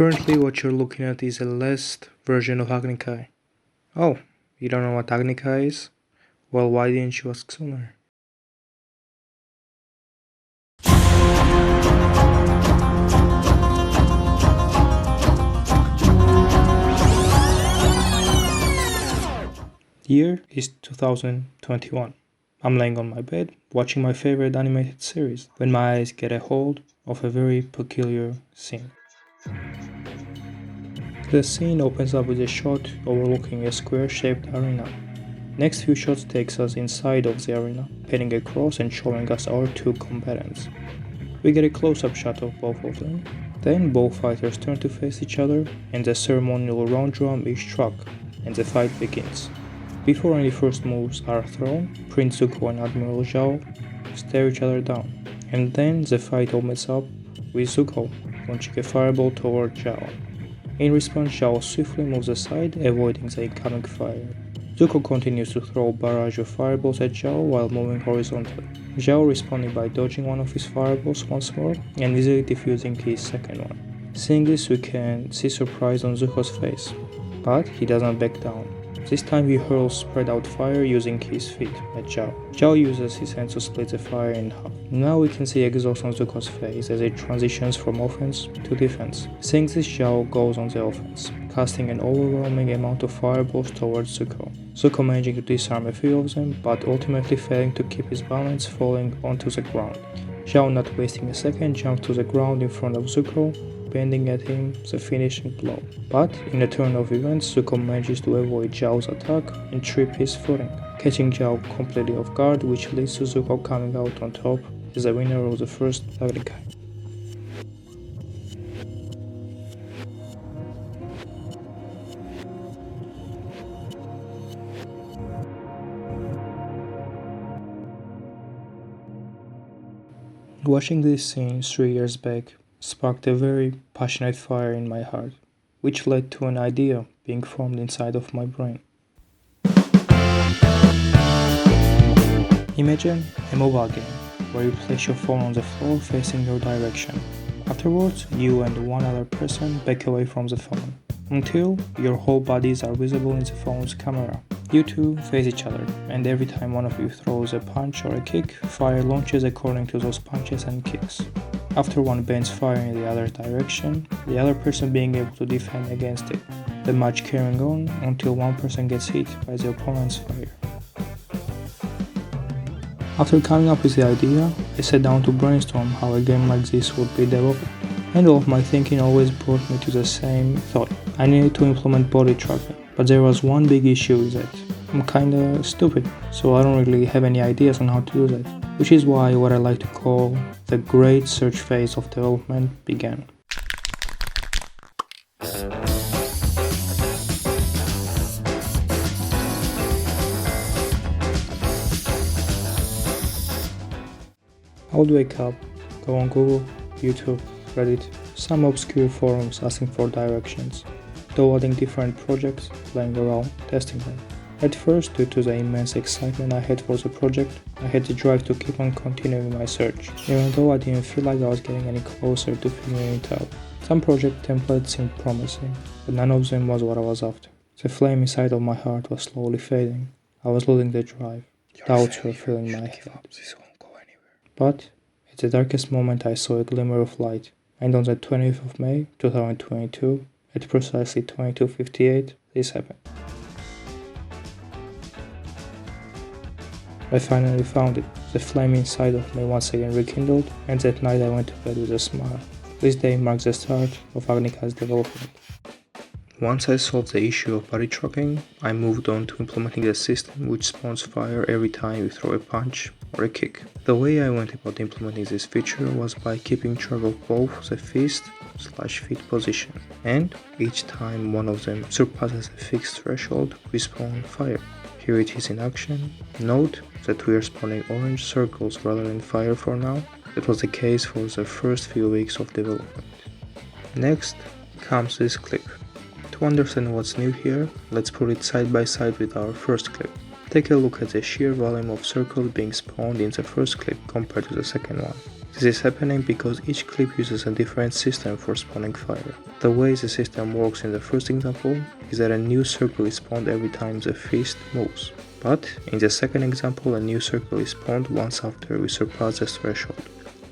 Currently what you're looking at is a last version of Agni Kai. Oh, you don't know what Agni Kai is? Well, why didn't you ask sooner? The year is 2021. I'm laying on my bed, watching my favorite animated series, when my eyes get a hold of a very peculiar scene. The scene opens up with a shot overlooking a square-shaped arena. Next few shots takes us inside of the arena, panning across and showing us our two combatants. We get a close-up shot of both of them. Then both fighters turn to face each other and the ceremonial round drum is struck and the fight begins. Before any first moves are thrown, Prince Zuko and Admiral Zhao stare each other down, and then the fight opens up with Zuko launching a fireball toward Zhao. In response, Zhao swiftly moves aside, avoiding the incoming fire. Zuko continues to throw a barrage of fireballs at Zhao while moving horizontally. Zhao responding by dodging one of his fireballs once more and easily defusing his second one. Seeing this, we can see surprise on Zuko's face, but he doesn't back down. This time he hurls spread out fire using his feet at Zhao. Zhao uses his hands to split the fire in half. Now we can see exhaust on Zuko's face as it transitions from offense to defense. Seeing this, Zhao goes on the offense, casting an overwhelming amount of fireballs towards Zuko. Zuko managing to disarm a few of them, but ultimately failing to keep his balance, falling onto the ground. Zhao, not wasting a second, jumps to the ground in front of Zuko, bending at him the finishing blow. But in a turn of events, Zuko manages to avoid Zhao's attack and trip his footing, catching Zhao completely off guard, which leads to Zuko coming out on top as the winner of the first Agni Kai. Watching this scene 3 years back sparked a very passionate fire in my heart, which led to an idea being formed inside of my brain. Imagine a mobile game where you place your phone on the floor facing your direction. Afterwards, you and one other person back away from the phone, until your whole bodies are visible in the phone's camera. You two face each other, and every time one of you throws a punch or a kick, fire launches according to those punches and kicks. After one bends fire in the other direction, the other person being able to defend against it. The match carrying on until one person gets hit by the opponent's fire. After coming up with the idea, I sat down to brainstorm how a game like this would be developed. And all of my thinking always brought me to the same thought. I needed to implement body tracking, but there was one big issue with it. I'm kinda stupid, so I don't really have any ideas on how to do that, which is why what I like to call the great search phase of development began. I would wake up, go on Google, YouTube, Reddit, some obscure forums asking for directions, downloading different projects, playing around, testing them. At first, due to the immense excitement I had for the project, I had the drive to keep on continuing my search, even though I didn't feel like I was getting any closer to figuring it out. Some project templates seemed promising, but none of them was what I was after. The flame inside of my heart was slowly fading. I was losing the drive. Doubts were filling my head. But at the darkest moment I saw a glimmer of light, and on the 20th of May 2022, at precisely 22:58, this happened. I finally found it. The flame inside of me once again rekindled, and that night I went to bed with a smile. This day marks the start of Agni Kai's development. Once I solved the issue of body tracking, I moved on to implementing a system which spawns fire every time you throw a punch or a kick. The way I went about implementing this feature was by keeping track of both the fist/feet position, and each time one of them surpasses a fixed threshold, we spawn fire. Here it is in action. Note that we are spawning orange circles rather than fire for now. That was the case for the first few weeks of development. Next comes this clip. To understand what's new here, let's put it side by side with our first clip. Take a look at the sheer volume of circles being spawned in the first clip compared to the second one. This is happening because each clip uses a different system for spawning fire. The way the system works in the first example is that a new circle is spawned every time the fist moves. But in the second example, a new circle is spawned once after we surpass the threshold.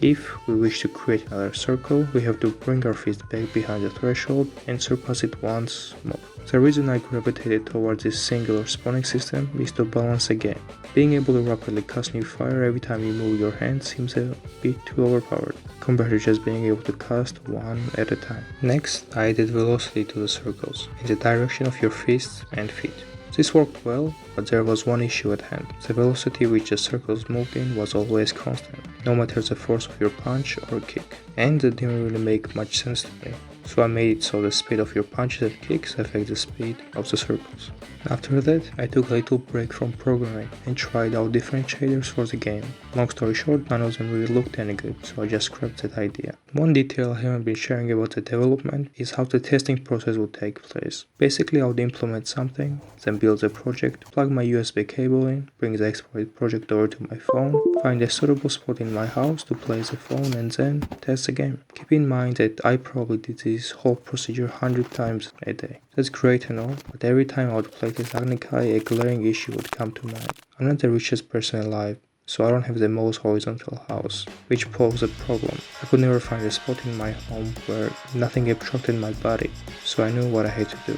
If we wish to create another circle, we have to bring our fist back behind the threshold and surpass it once more. The reason I gravitated towards this singular spawning system is to balance the game. Being able to rapidly cast new fire every time you move your hand seems a bit too overpowered, compared to just being able to cast one at a time. Next, I added velocity to the circles, in the direction of your fists and feet. This worked well, but there was one issue at hand. The velocity which the circles moved in was always constant, no matter the force of your punch or kick, and that didn't really make much sense to me. So I made it so the speed of your punches and kicks affect the speed of the circles. After that, I took a little break from programming and tried out different shaders for the game. Long story short, none of them really looked any good, so I just scrapped that idea. One detail I haven't been sharing about the development is how the testing process would take place. Basically, I would implement something, then build the project, plug my USB cable in, bring the exported project over to my phone, find a suitable spot in my house to place the phone, and then test the game. Keep in mind that I probably did this whole procedure 100 times a day. That's great and all, but every time I would play this Agni Kai, a glaring issue would come to mind. I'm not the richest person alive, so I don't have the most horizontal house, which posed a problem. I could never find a spot in my home where nothing obstructed my body, so I knew what I had to do.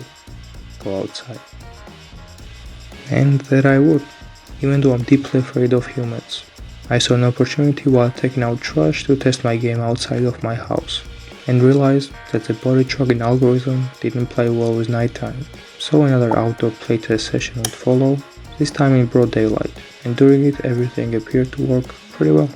Go outside. And that I would, even though I'm deeply afraid of humans. I saw an opportunity while taking out trash to test my game outside of my house, and realized that the body trucking algorithm didn't play well with nighttime. So another outdoor playtest session would follow, this time in broad daylight, and during it everything appeared to work pretty well.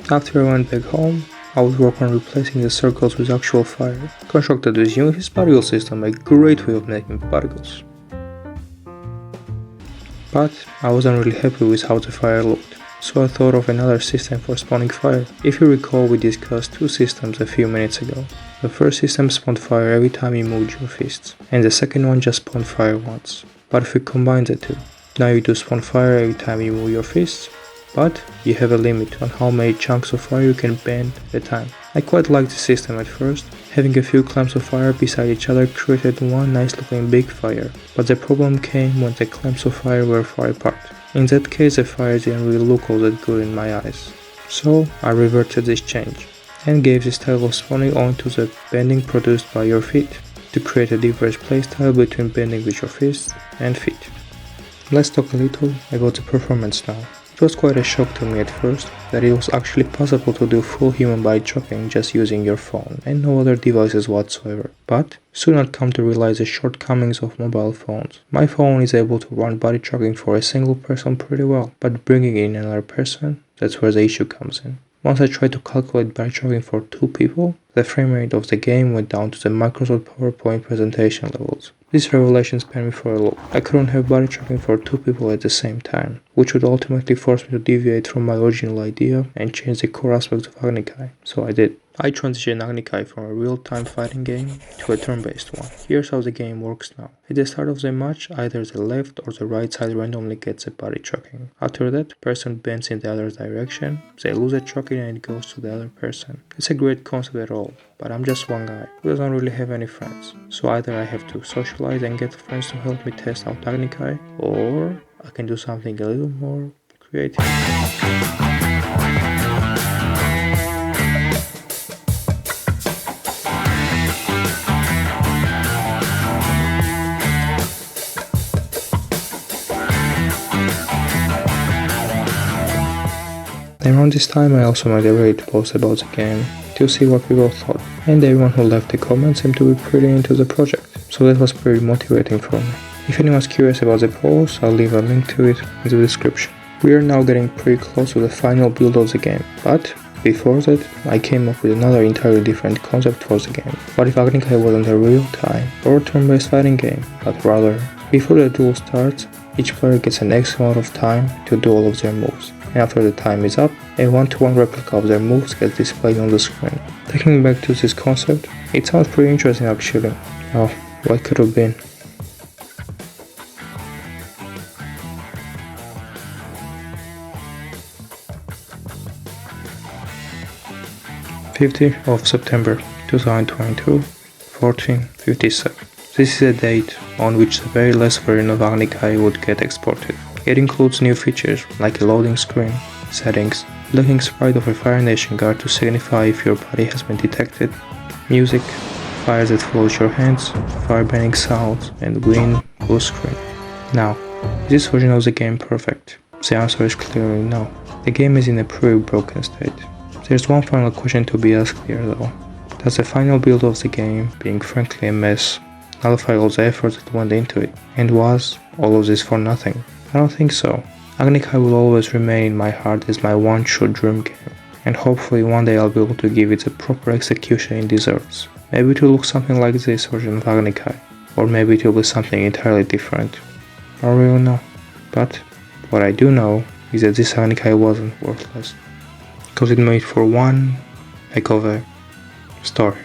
After I went back home, I would work on replacing the circles with actual fire, constructed with Unity's particle system, a great way of making particles. But I wasn't really happy with how the fire looked, so I thought of another system for spawning fire. If you recall, we discussed two systems a few minutes ago. The first system spawned fire every time you moved your fists, and the second one just spawned fire once. But if we combine the two, now you do spawn fire every time you move your fists, but you have a limit on how many chunks of fire you can bend at a time. I quite liked the system at first. Having a few clamps of fire beside each other created one nice looking big fire, but the problem came when the clamps of fire were far apart. In that case, the fire didn't really look all that good in my eyes. So I reverted this change, and gave this style of spawning onto the bending produced by your feet, to create a diverse playstyle between bending with your fists and feet. Let's talk a little about the performance now. It was quite a shock to me at first that it was actually possible to do full human body tracking just using your phone and no other devices whatsoever. But soon I'd come to realize the shortcomings of mobile phones. My phone is able to run body tracking for a single person pretty well, but bringing in another person, that's where the issue comes in. Once I tried to calculate body tracking for two people, the frame rate of the game went down to the Microsoft PowerPoint presentation levels. This revelation spun me for a loop. I couldn't have body tracking for two people at the same time, which would ultimately force me to deviate from my original idea and change the core aspects of Agni Kai. So I did. I transitioned Agni Kai from a real-time fighting game to a turn-based one. Here's how the game works now. At the start of the match, either the left or the right side randomly gets a body tracking. After that, person bends in the other direction, they lose a tracking and it goes to the other person. It's a great concept at all, but I'm just one guy who doesn't really have any friends. So either I have to socialize and get friends to help me test out Agni Kai, or I can do something a little more creative. Around this time I also made a Reddit post about the game to see what people thought, and everyone who left a comment seemed to be pretty into the project, so that was pretty motivating for me. If anyone's curious about the post, I'll leave a link to it in the description. We are now getting pretty close to the final build of the game, but before that I came up with another entirely different concept for the game. What if Agni Kai wasn't a real-time or turn-based fighting game, but rather, before the duel starts, each player gets an X amount of time to do all of their moves, and after the time is up, a one-to-one replica of their moves gets displayed on the screen. Taking back to this concept, it sounds pretty interesting actually. Oh, what could have been? 50th of September 2022, 14:57. This is a date on which the very last version of Agni Kai would get exported. It includes new features like a loading screen, settings, looking sprite of a Fire Nation guard to signify if your body has been detected, music, fires that follows your hands, firebending sounds, and green blue screen. Now, is this version of the game perfect? The answer is clearly no. The game is in a pretty broken state. There's one final question to be asked here though. Does the final build of the game, being frankly a mess, nullify all the effort that went into it? And was all of this for nothing? I don't think so. Agni Kai will always remain in my heart as my one true dream game, and hopefully one day I'll be able to give it the proper execution it deserves. Maybe it will look something like this version of Agni Kai, or maybe it will be something entirely different. I don't really know. But what I do know is that this Agni Kai wasn't worthless, because it made for one heck of a story.